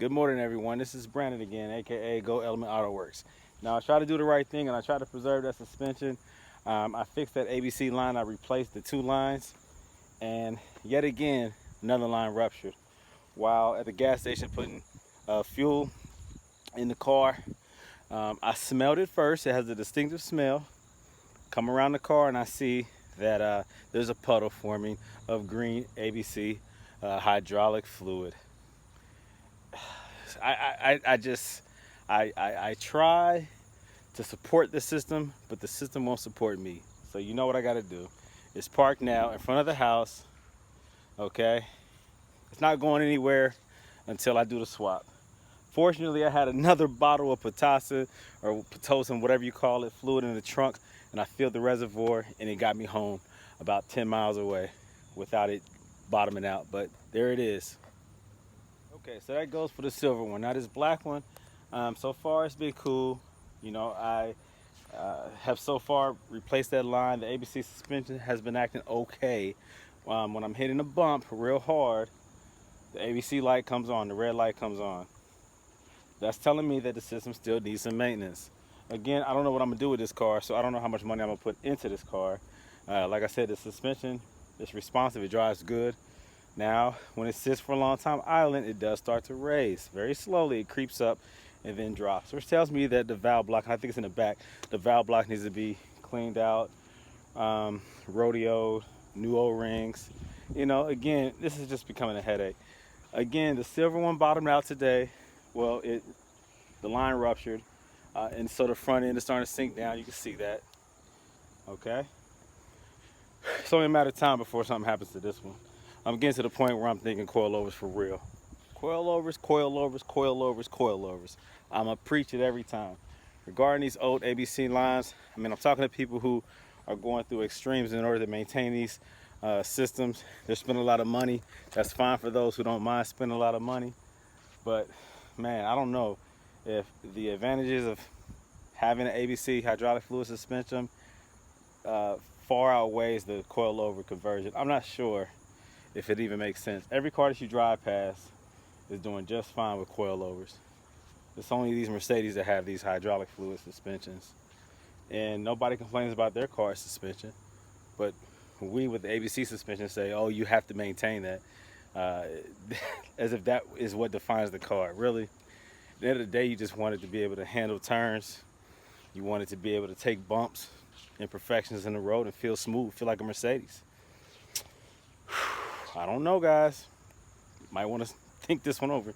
Good morning, everyone. This is Brandon again, aka Go Element Autoworks. Now I try to do the right thing and I try to preserve that suspension. I fixed that ABC line. I replaced the two lines, and yet again another line ruptured. While at the gas station putting fuel in the car, I smelled it first. It has a distinctive smell. Come around the car and I see that there's a puddle forming of green ABC hydraulic fluid. I try to support the system, but the system won't support me. So you know what I got to do? It's parked now in front of the house. Okay, it's not going anywhere until I do the swap. Fortunately, I had another bottle of Pitocin or Pitocin, whatever you call it, fluid in the trunk, and I filled the reservoir, and it got me home about 10 miles away without it bottoming out. But there it is. Okay, so that goes for the silver one. Now this black one, so far it's been cool. You know, I have so far replaced that line. The ABC suspension has been acting okay. When I'm hitting a bump real hard, the ABC light comes on, the red light comes on. That's telling me that the system still needs some maintenance. Again, I don't know what I'm gonna do with this car, so I don't know how much money I'm gonna put into this car. Like I said, the suspension is responsive, it drives good. Now, when it sits for a long time idling, it does start to raise. Very slowly, it creeps up and then drops, which tells me that the valve block, I think it's in the back, the valve block needs to be cleaned out, rodeoed, new O-rings. You know, again, this is just becoming a headache. Again, the silver one bottomed out today. Well, the line ruptured, and so the front end is starting to sink down. You can see that. Okay? It's only a matter of time before something happens to this one. I'm getting to the point where I'm thinking coilovers for real. Coilovers, coilovers, coilovers, coilovers. I'm going to preach it every time. Regarding these old ABC lines, I mean, I'm talking to people who are going through extremes in order to maintain these systems. They're spending a lot of money. That's fine for those who don't mind spending a lot of money. But, man, I don't know if the advantages of having an ABC hydraulic fluid suspension far outweighs the coilover conversion. I'm not sure if it even makes sense. Every car that you drive past is doing just fine with coilovers. It's only these Mercedes that have these hydraulic fluid suspensions. And nobody complains about their car suspension. But we with the ABC suspension say, oh, you have to maintain that. As if that is what defines the car. Really, at the end of the day, you just want it to be able to handle turns. You want it to be able to take bumps, imperfections in the road, and feel smooth, feel like a Mercedes. I don't know, guys. Might want to think this one over.